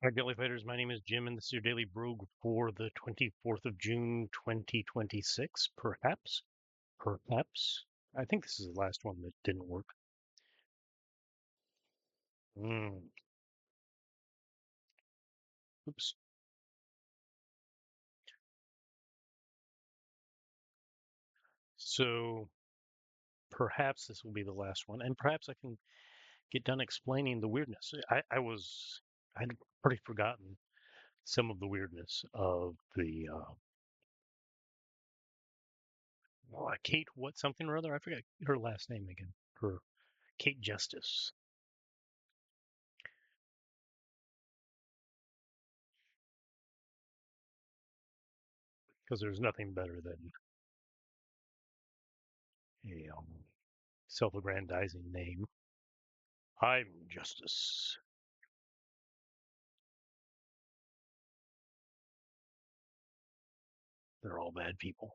Hi, Daily Fighters. My name is Jim, and this is your Daily Brogue for the 24th of June, 2026. Perhaps. Perhaps. I think this is the last one that didn't work. Mm, oops. So perhaps this will be the last one, and perhaps I can get done explaining the weirdness. I'd pretty forgotten some of the weirdness of the Kate, what something or other. I forget her last name again. Her Kate Justice, because there's nothing better than a self-aggrandizing name. I'm Justice. They're all bad people,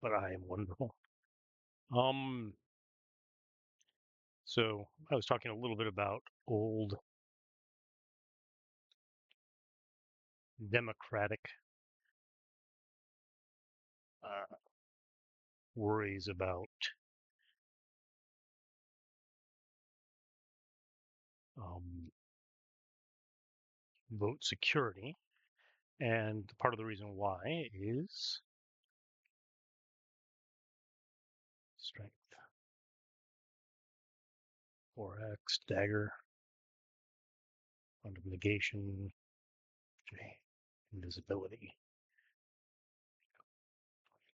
but I am wonderful. Um, so I was talking a little bit about old democratic uh, worries about um, vote security, and part of the reason why is strength, 4x, dagger, under negation, invisibility.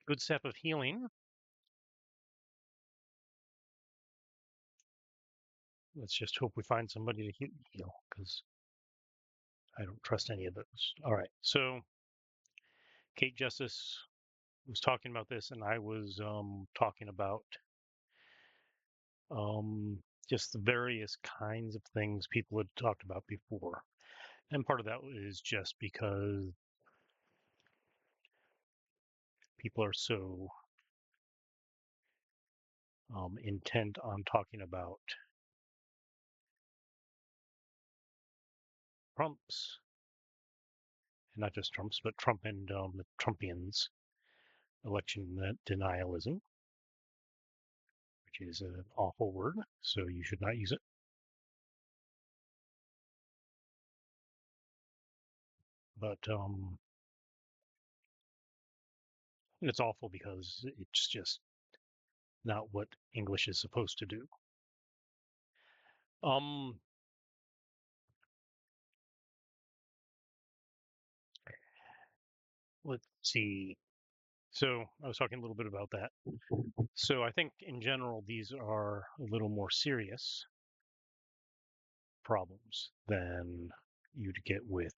Good step of healing. Let's just hope we find somebody to heal, because I don't trust any of those. All right, so Kate Justice was talking about this, and I was talking about um, just the various kinds of things people had talked about before. And part of that is just because people are so intent on talking about Trumps, and not just Trumps, but Trump and Trumpians, election denialism, which is an awful word, so you should not use it. But it's awful because it's just not what English is supposed to do. Um, let's see. So I was talking a little bit about that. So I think in general these are a little more serious problems than you'd get with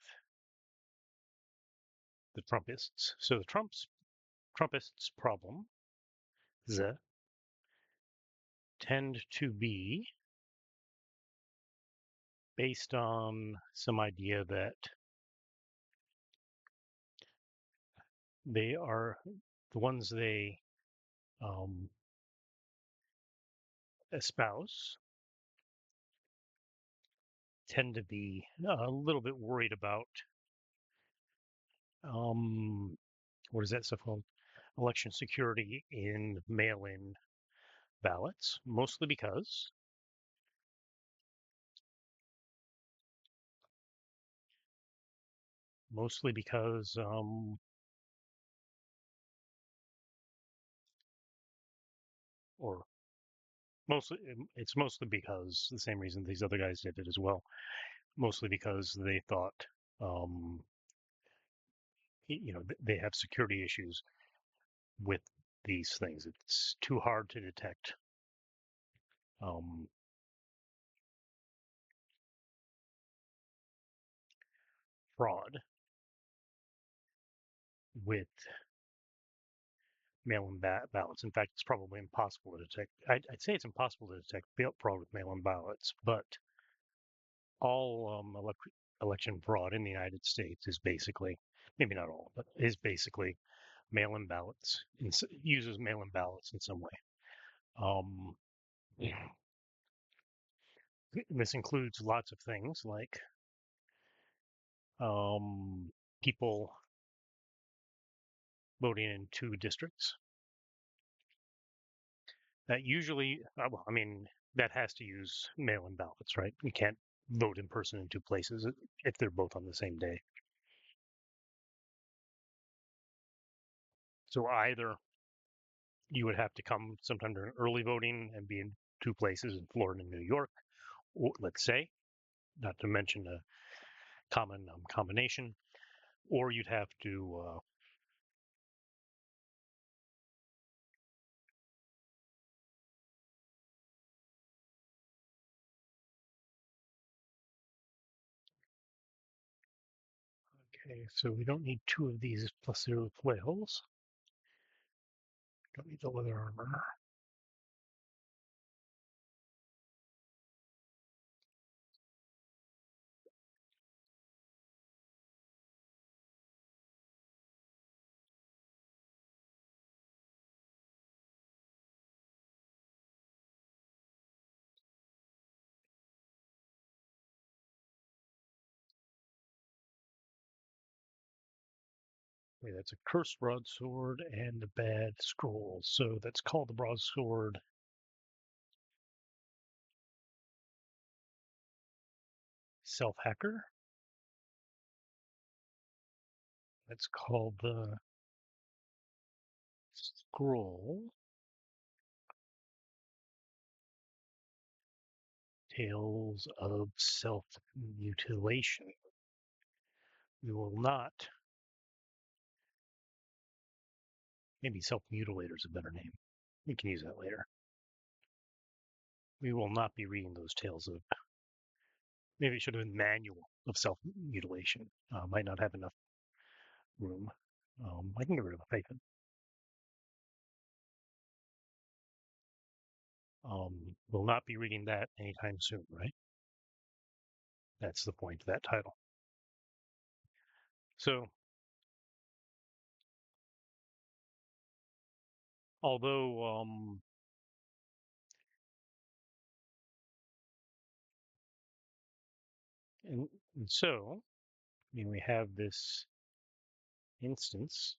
the Trumpists. So the Trumpists' problem tend to be based on some idea that they are the ones they um, espouse tend to be a little bit worried about um, what is that stuff called? Election security in mail-in ballots, mostly because or mostly it's mostly because the same reason these other guys did it as well. Mostly because they thought, um, they have security issues with these things. It's too hard to detect um, fraud with mail-in ballots. In fact, it's probably impossible to detect. I'd say it's impossible to detect fraud with mail-in ballots, but all election fraud in the United States is basically, maybe not all, but is basically mail-in ballots. Uses mail-in ballots in some way. Um, this includes lots of things like people voting in two districts. That usually, well, I mean, that has to use mail-in ballots, right? You can't vote in person in two places if they're both on the same day. So either you would have to come sometime during early voting and be in two places in Florida and New York, or, let's say, not to mention a common combination, or you'd have to okay, so we don't need two of these plus zero flails. Don't need the leather armor. Okay, that's a cursed broadsword and a bad scroll. So that's called the broadsword self-hacker. That's called the scroll tales of self-mutilation. We will not, maybe self-mutilator is a better name. We can use that later. We will not be reading those tales of, maybe it should have been manual of self-mutilation. Might not have enough room. I can get rid of a hyphen. Will not be reading that anytime soon, right? That's the point of that title. So, although and so, I mean, we have this instance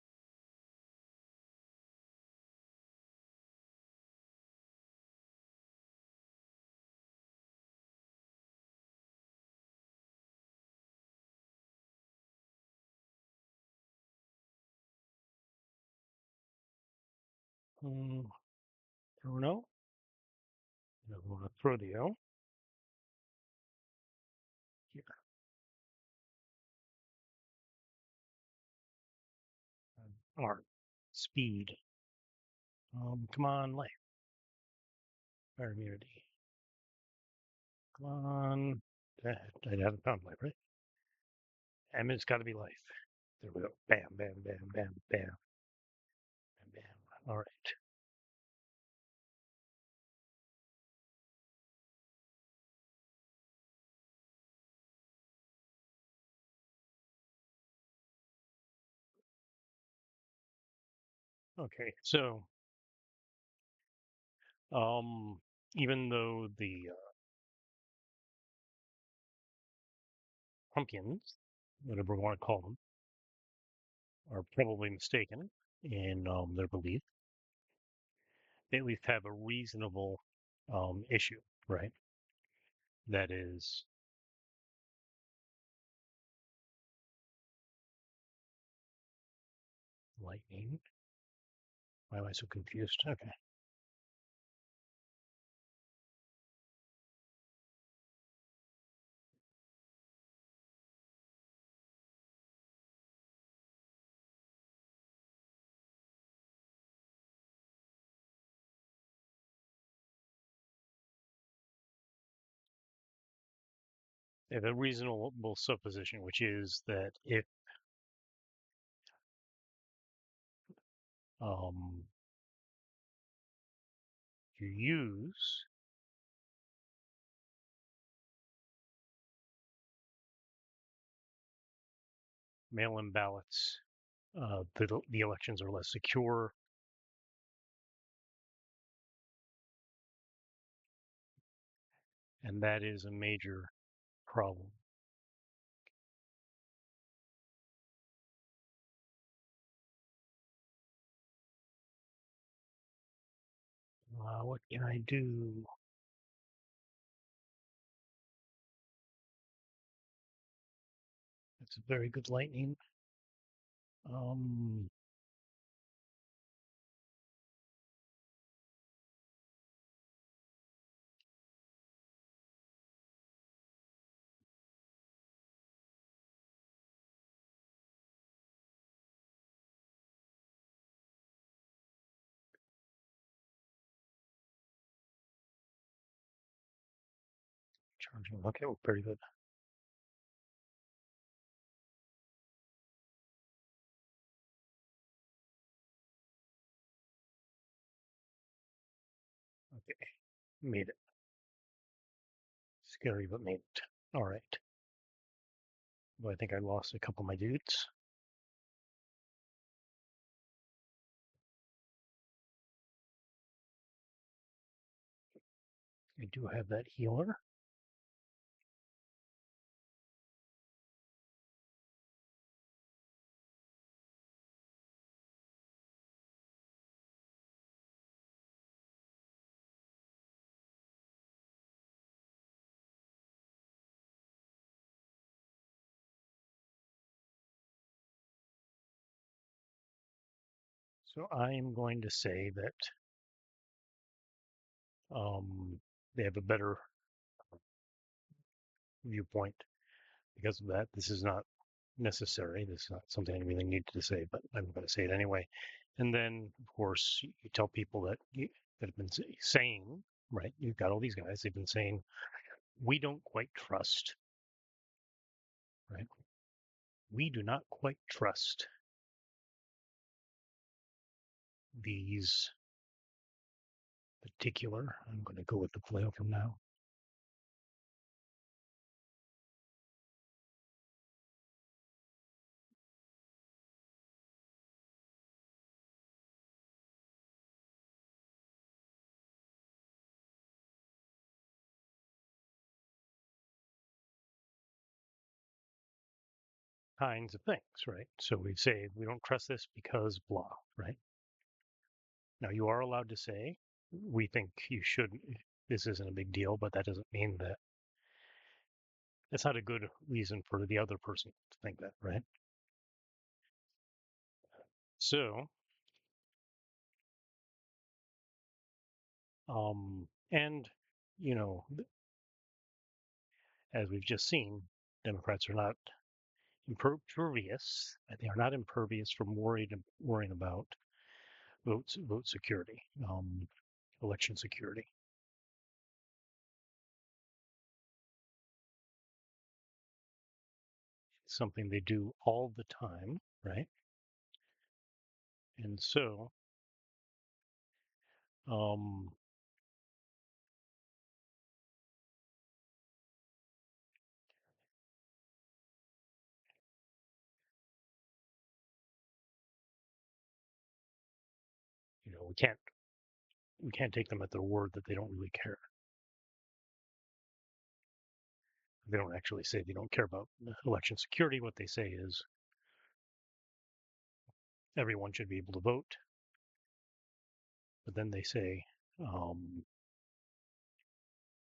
Bruno. I want to throw the L here. Art, speed. Come on, life. Fire immunity. Come on. I haven't found life, right? And it's got to be life. There we go. Bam, bam, bam, bam, bam, bam, bam. All right. Okay. So, um, even though the pumpkins, whatever we want to call them, are probably mistaken in their belief, they at least have a reasonable issue, right? That is lightning. Why am I so confused? Okay. They have a reasonable supposition, which is that if um, you use mail-in ballots, the elections are less secure. And that is a major problem. What can I do? That's a very good lightning. Um, Charging. Okay, well, very good. Okay, made it. Scary, but made it. All right. Well, I think I lost a couple of my dudes. I do have that healer. So I am going to say that they have a better viewpoint because of that. This is not necessary. This is not something I really need to say, but I'm going to say it anyway. And then, of course, you tell people that have been saying, right? You've got all these guys. They've been saying we don't quite trust, right? We do not quite trust these particular. I'm going to go with the flail from now. Kinds of things, right? So we say we don't trust this because blah, right? Now you are allowed to say we think you should. This isn't a big deal, but that doesn't mean that it's not a good reason for the other person to think that, right? So, and you know, as we've just seen, Democrats are not impervious. They are not impervious from worrying about vote security, election security. It's something they do all the time, right? And so, um, we can't take them at their word that they don't really care. They don't actually say they don't care about election security. What they say is everyone should be able to vote. But then they say the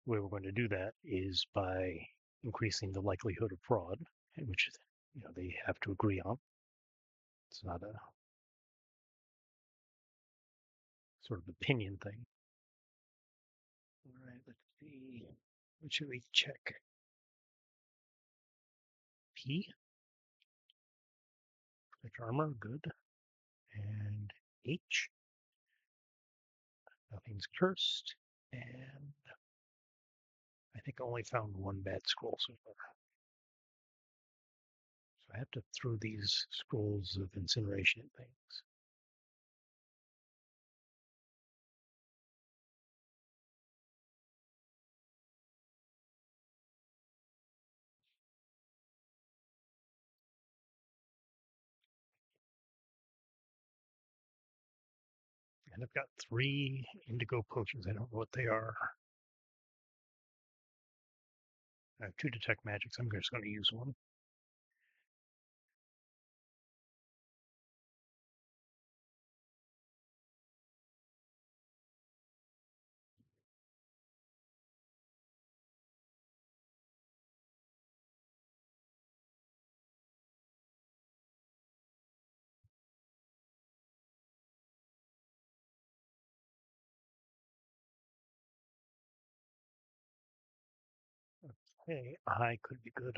way we're going to do that is by increasing the likelihood of fraud, which they have to agree on. It's not a sort of opinion thing. All right, let's see. What should we check? P. Fletch armor, good. And H. Nothing's cursed. And I think I only found one bad scroll so far. So I have to throw these scrolls of incineration and things. And I've got 3 indigo potions. I don't know what they are. I have 2 detect magics. I'm just going to use one. Hey, I could be good.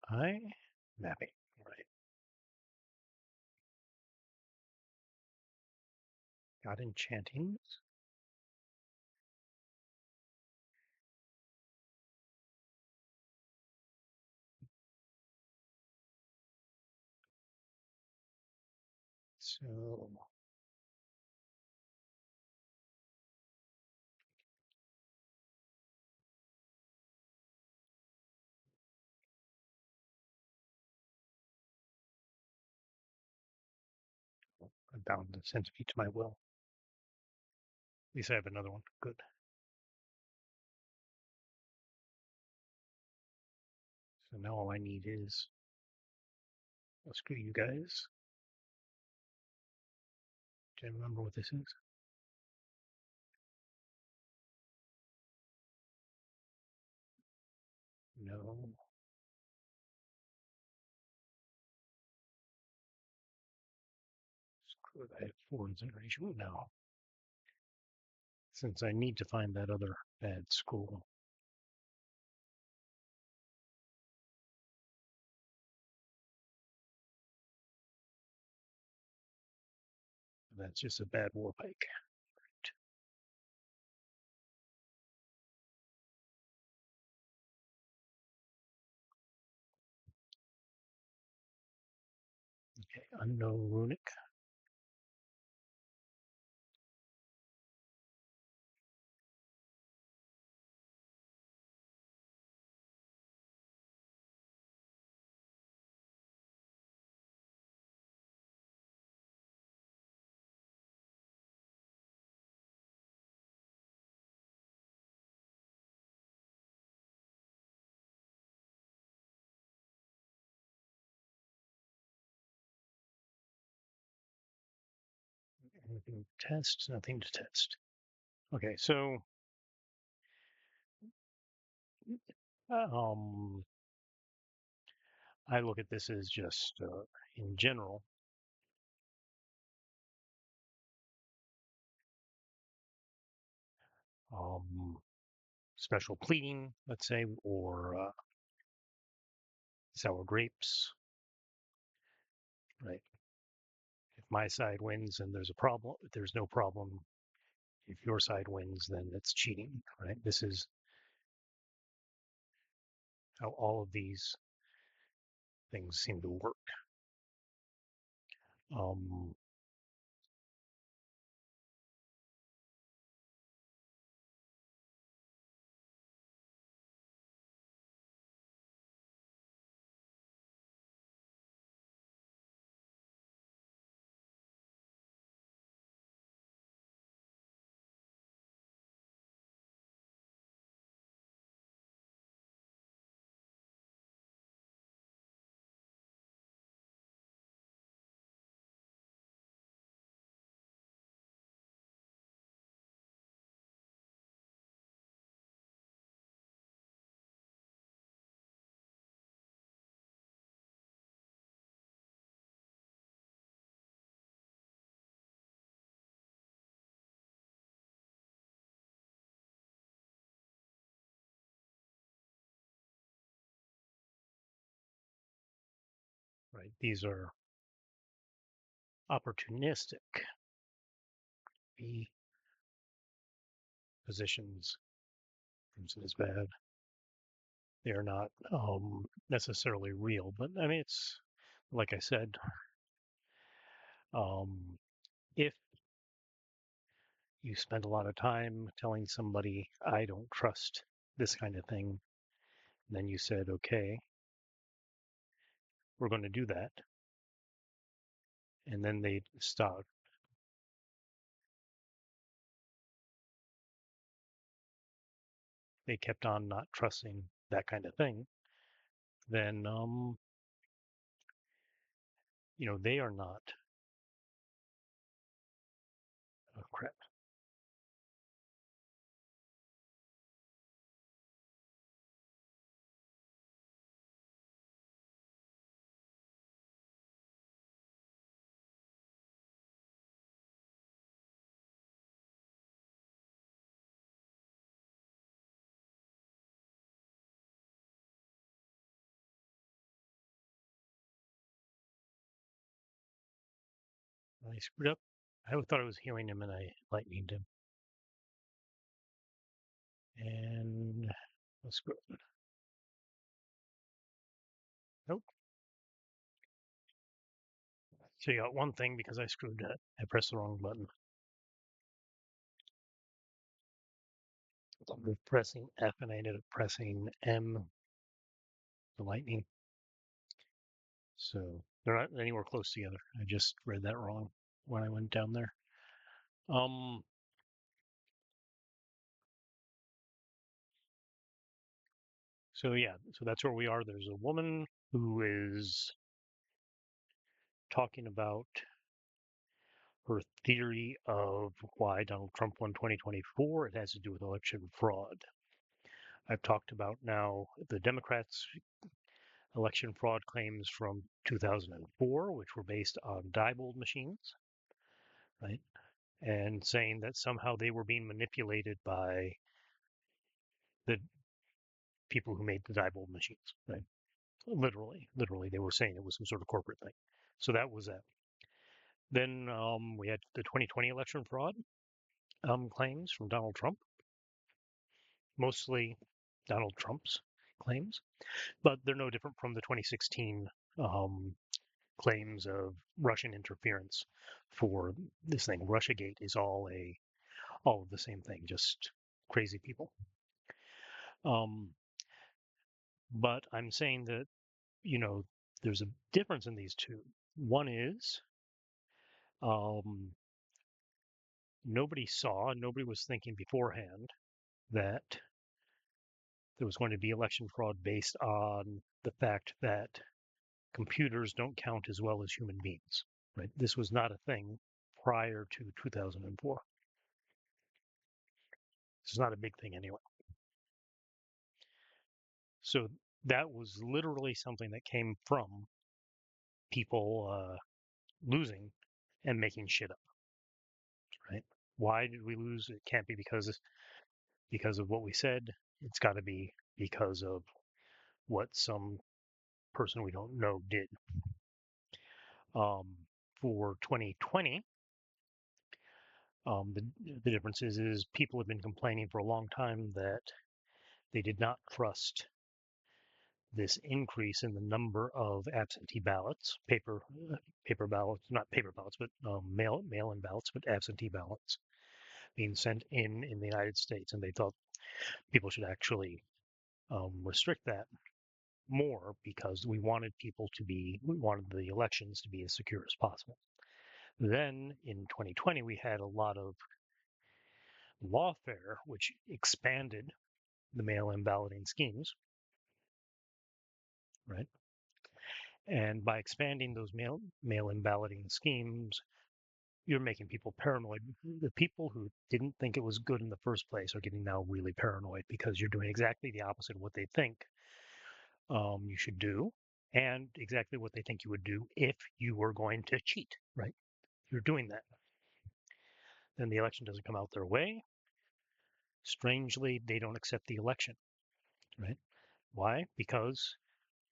I mapping, right? Got enchantings. So I'm bound to send feet to my will. At least I have another one. Good. So now all I need is, well, screw you guys. Do you remember what this is? No. Screw it. I have 4 incineration now. Since I need to find that other bad school. That's just a bad war pike. Okay, unknown runic. Anything to test? Nothing to test. Okay, so um, I look at this as just in general. Special pleading, let's say, or sour grapes, right? If my side wins and there's a problem, if there's no problem. If your side wins, then it's cheating, right? This is how all of these things seem to work. Um, right? These are opportunistic B positions. Crimson is bad. They are not necessarily real, but I mean, it's like I said, um, if you spend a lot of time telling somebody, I don't trust this kind of thing, then you said, okay, we're going to do that. And then they start, they kept on not trusting that kind of thing, then, they are not, oh crap. I screwed up. I thought I was healing him and I lightninged him. And let's go. Nope. So you got one thing because I screwed that. I pressed the wrong button. I was pressing F and I ended up pressing M, the lightning. So they're not anywhere close together. I just read that wrong when I went down there. Um. So yeah. So that's where we are. There's a woman who is talking about her theory of why Donald Trump won 2024. It has to do with election fraud. I've talked about now the Democrats' election fraud claims from 2004, which were based on Diebold machines, right? And saying that somehow they were being manipulated by the people who made the Diebold machines, right? Literally, they were saying it was some sort of corporate thing. So that was that. Then we had the 2020 election fraud claims from Donald Trump, mostly Donald Trump's claims, but they're no different from the 2016 um, claims of Russian interference for this thing. Russiagate is all of the same thing, just crazy people. Um, but I'm saying that there's a difference in these two. One is um, nobody was thinking beforehand that there was going to be election fraud based on the fact that computers don't count as well as human beings. Right? This was not a thing prior to 2004. It's not a big thing anyway. So that was literally something that came from people losing and making shit up. Right? Why did we lose? It can't be because of what we said. It's got to be because of what some person we don't know did. Um, for 2020, the difference is people have been complaining for a long time that they did not trust this increase in the number of absentee ballots, paper ballots, not paper ballots, but mail-in ballots, but absentee ballots being sent in the United States, and they thought people should actually restrict that more because we wanted the elections to be as secure as possible. Then in 2020, we had a lot of lawfare, which expanded the mail-in balloting schemes, right? And by expanding those mail-in balloting schemes, you're making people paranoid. The people who didn't think it was good in the first place are getting now really paranoid because you're doing exactly the opposite of what they think you should do, and exactly what they think you would do if you were going to cheat, right? You're doing that. Then the election doesn't come out their way. Strangely, they don't accept the election, right? Why? Because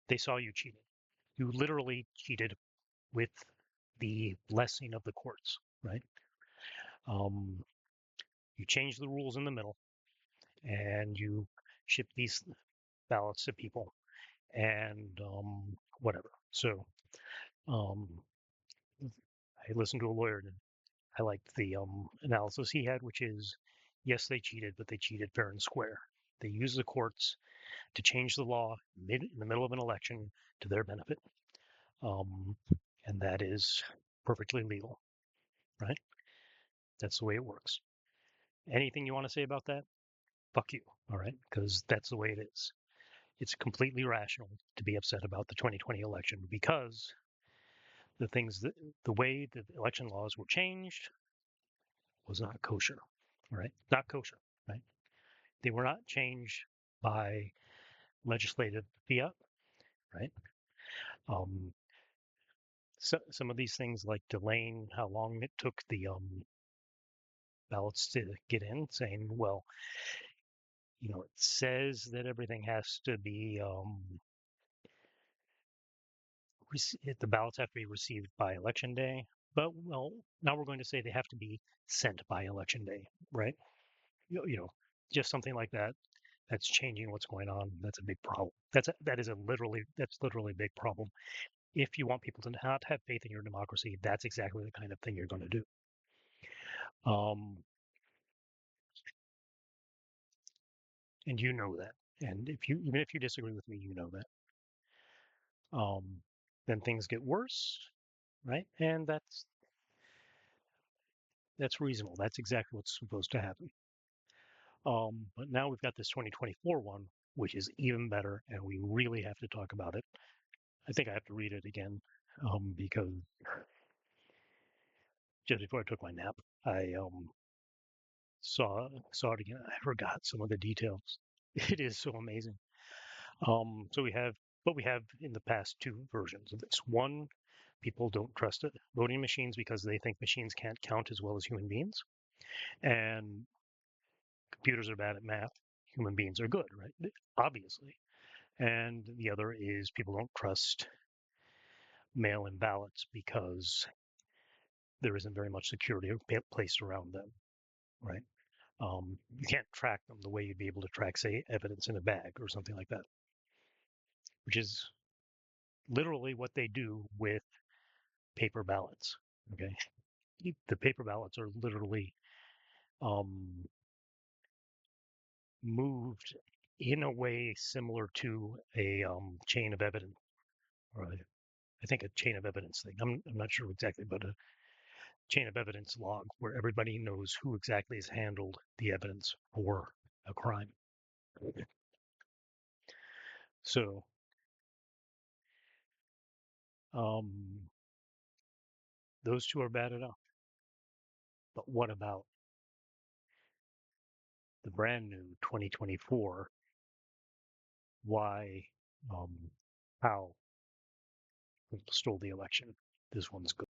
they saw you cheating. You literally cheated with the blessing of the courts, right? Um, you change the rules in the middle and you ship these ballots to people and whatever. So um, I listened to a lawyer and I liked the analysis he had, which is yes, they cheated, but they cheated fair and square. They used the courts to change the law in the middle of an election to their benefit. Um, and that is perfectly legal, right? That's the way it works. Anything you want to say about that? Fuck you, all right? Because that's the way it is. It's completely rational to be upset about the 2020 election because the way the election laws were changed was not kosher, right? Not kosher, right? They were not changed by legislative fiat, right? Um, some of these things, like delaying how long it took the ballots to get in, saying, well, it says that everything has to be the ballots have to be received by election day, But well, now we're going to say they have to be sent by election day, right? You know, just something like that. That's changing what's going on. That's a big problem. That's literally a big problem. If you want people to not have faith in your democracy, that's exactly the kind of thing you're going to do. And you know that. And even if you disagree with me, you know that. Then things get worse, right? And that's reasonable. That's exactly what's supposed to happen. But now we've got this 2024 one, which is even better, and we really have to talk about it. I think I have to read it again because just before I took my nap, I saw it again. I forgot some of the details. It is so amazing. So we have in the past two versions of this. One, people don't trust it, voting machines because they think machines can't count as well as human beings, and computers are bad at math. Human beings are good, right? Obviously. And the other is people don't trust mail-in ballots because there isn't very much security placed around them, right? You can't track them the way you'd be able to track, say, evidence in a bag or something like that, which is literally what they do with paper ballots. Okay, the paper ballots are literally um, moved in a way similar to a chain of evidence, or I think a chain of evidence thing. I'm not sure exactly, but a chain of evidence log where everybody knows who exactly has handled the evidence for a crime. So, um, those two are bad enough. But what about the brand new 2024? Why, um, how stole the election? This one's good.